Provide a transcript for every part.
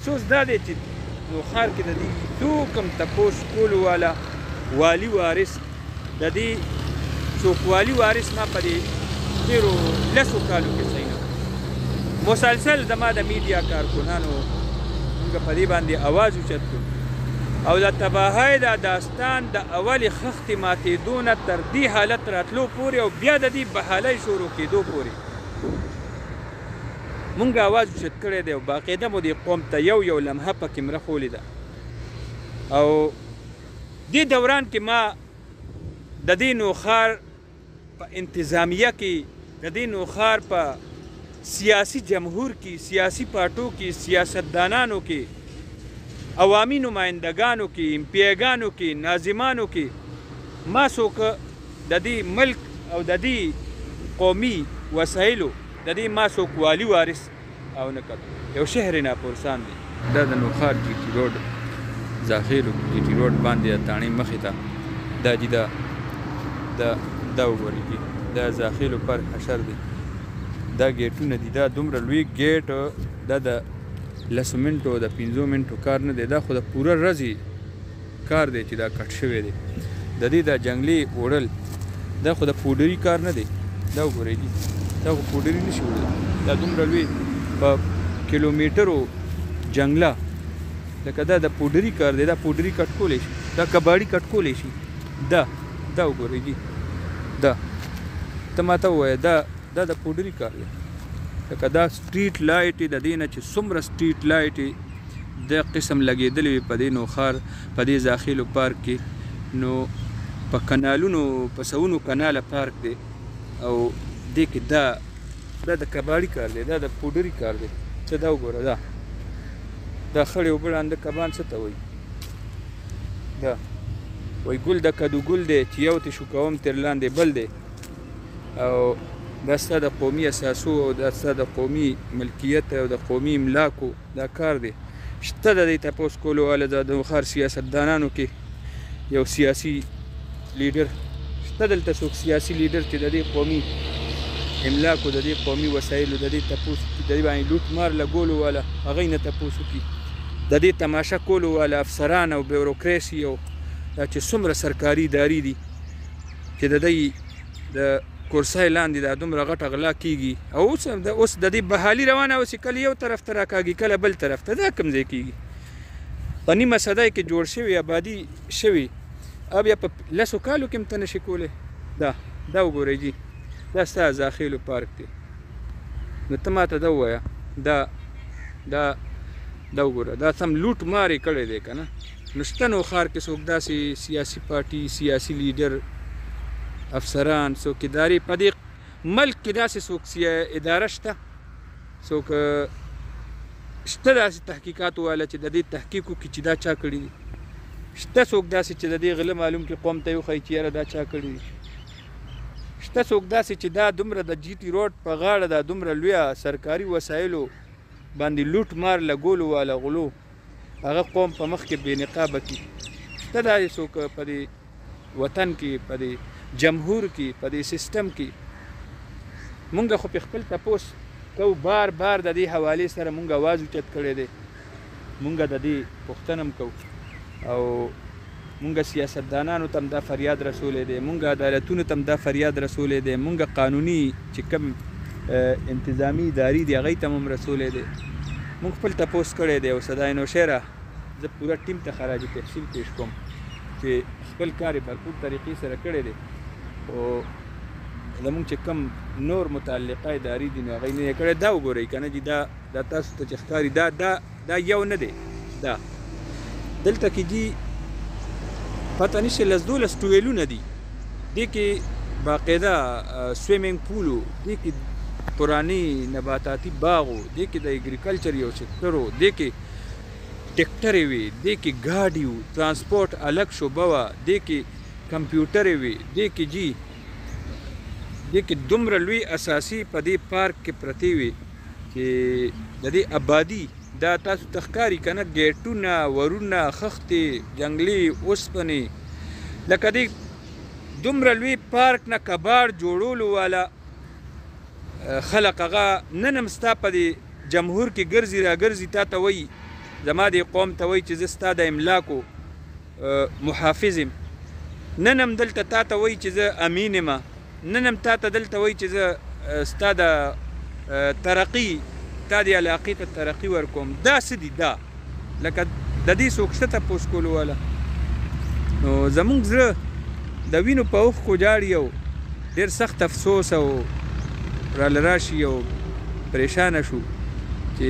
افسوس دا دی چې ښار کې د دې څوک هم تپوس کولو والا والي وارث د دې څوک والي وارث ما په دې تېرو 10 کالو کې صحیح نه مسلسل زما د میډیا کارکنانو موږ په دې باندې اواز اوچت کړو او د تباهۍ دا داستان د اولې خښتې ماتېدو نه تر دې حالت راتلو پورې او بیا د دې بحالۍ شروع کېدو پورې مونږ اواز اوچت کړی دی او باقاعده مو دې قوم ته یو لمحه پکې مرخولې ده او دې دوران کې ما د دې نوښار په انتظامیه کې د دې نوښار په سیاسي جمهور کې سیاسي پارټو کې سیاستدانانو کې عوامي نمایندګانو کې امپیګانو کې ناظمانو کې ما څوک د دې ملک او د دې قومي وسایلو د دې ما څوک والي وارث او نه کړ یو شهر ناپورسان دی دا د نوښار جي ټي روډ زاخیلو جي ټي روډ باندې د تاڼې مخې ته دا چې دا وګورئ دا زاخیلو پر حشر دی دا ګیټونه دي دا دومره لوی ګیټ دا د 10 منټو د 15 منټو کار نه دی دا خو د پوره ورځې کار دی چې دا کټ شوی دی د دې دا جنګلي اوړل دا خو د پوډري کار نه دی دا وګورئ دا خو پوډري نشي وړل دا دومره لوی په کیلومیټرو جنګله لکه دا د پوډري کار دی دا پوډري کټ کولی شي دا کباړي کټ کولی شي دا وګورئ دا ته ماته ووایه دا د پوډري کار دی لکه دا سټریټ لایټ د دې نه چې څومره سټریټ لایټ د قسم لګېدلې وي په دې نوښار په دې زاخیلو پارک کې نو په کنالونو په سوونو کناله پارک دی او دې کې دا د کباړي کار دی دا د پوډري کار دی ته دا وګوره دا خړې اوبه ړانده کبان څه ته وایي دا وایي ګل د کدو ګل دی چې یو تې شو کوم تر لاندې بل دی او دا ستا د قومي اساسو او دا ستا د قومي ملکیت او د قومي املاکو دا کار دی شته د دې تپوس کولو والا د نوښار سیاستدانانو کې یو سیاسي لیډر شته دلته څوک سیاسي لیډر چې د دې قومي املاکو د دې قومي وسایلو د دې تپوس د دې باندې لوټ مار لګولو والا هغوی نه تپوس وکړي د دې تماشه کولو والا افسران او بیوروکراسي او دا چې څومره سرکاري ادارې دي چې د دوی د کورسای لاندې دا دومره غټه غلا کېږي او اوس د دې بحالي روانه اوس کله یو طرف ته راکاږي کله بل طرف ته دا کوم ځای کېږي په نیمه صدۍ کې جوړ شوي آبادي شوي او بیا په 10 کالو کې هم ته نشي کولی دا وګورئ جي دا ستا زاخیلو پارک دی نو ته ماته دا ووایه دا وګوره دا سم لوټ مارې کړی دی که نه نو شته نوښار کې څوک داسې سیاسي پارټي سیاسي لیډر افسران څوک ادارې په دې ملک کې داسې څوک اداره شته څوک شته داسې تحقیقاتو والا چې د دې تحقیق وکړي چې دا چا کړي دي شته څوک داسې چې د دې غله معلوم کړي قوم ته یې وښایي چې یاره دا چا کړي دي شته څوک داسې چې دا دومره د جي ټي روډ په غاړه دا دومره لویه سرکاري وسایلو باندې لوټ مار لګولو والا غلو هغه قوم په مخ کې بې نقابه کړي شته داسې څوک په دې وطن کې په دې جمهور کې په دې سیستم کې مونږ خو په خپل تپوس کوو بار د دې حوالې سره مونږ اواز اوچت کړی دی مونږ د دې پوښتنه هم کوو او مونږ سیاستدانانو ته هم دا فریاد رسولی دی مونږ عدالتونو ته هم دا فریاد رسولی دی مونږ قانوني چې کوم انتظامي ادارې دي هغوی ته هم رسولی دی مونږ خپل تپوس کړی دی او صدای نوشهره زه پوره ټیم ته خراج تحصیل پیش کوم چې خپل کار یې بھرپور طریقې سره کړی دی خو زمونږ چې کوم نور متعلقه ادارې دي نو هغوی نه یې کړی دا وګورئ که نه جي دا تاسو ته چې ښکاري دا یو نه دی دا دلته کې جي پته نشي 10-12 ټویلونه دي دې کې باقاعده سویمنګ پولو دې کې پرانی نباتاتي باغ و دې کې د اګریکلچر یو سیکټر و دې کې ټیکټرې وي دې کې ګاډي و ترانسپورټ الګ شعبه وه دې کې کمپیوټرې وي دې کې جي دې کې دومره لوی اساسي په دې پارک کې پرتې وي چې د دې آبادي دا تاسو ته ښکاري که نه ګیټونه ورونه خښتې جنګلي اوسپنې لکه دې دومره لوی پارک نه کباړ جوړولو والا خلق هغه نن هم ستا په دې جمهور کې ګرځي راګرځي تا ته وایي زما دې قوم ته وایي چې زه ستا د املاکو محافظ یم. نن هم دلته تا ته وایي چې زه امین یم، نن هم تا ته دلته وایي چې زه ستا د ترقي، تا دې علاقې ته ترقي ورکوم. دا څه دي؟ دا لکه د دې څوک شته تپوس کولو والا؟ نو زمونږ زړه د وینو په اوښکو جاړي او ډېر سخت افسوس او راله راشي او پریشانه شو چې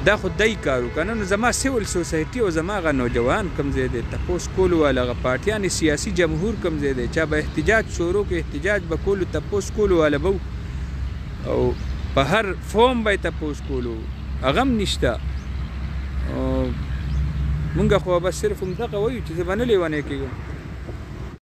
دا خو دی کار و که نه. نو زما سیول سوسایټي او زما هغه نوجوان کوم ځای دی، تپوس کولو والا هغه پارټیانې سیاسي جمهور کوم ځای دی، چا به احتجاج شروع کړي، احتجاج به کولو، تپوس کولو والا به او په هر فوم به یې تپوس کولو، هغه هم نشته. مونږ خو بس صرف همدغه وایو چې زه به نه لیونی کېږم.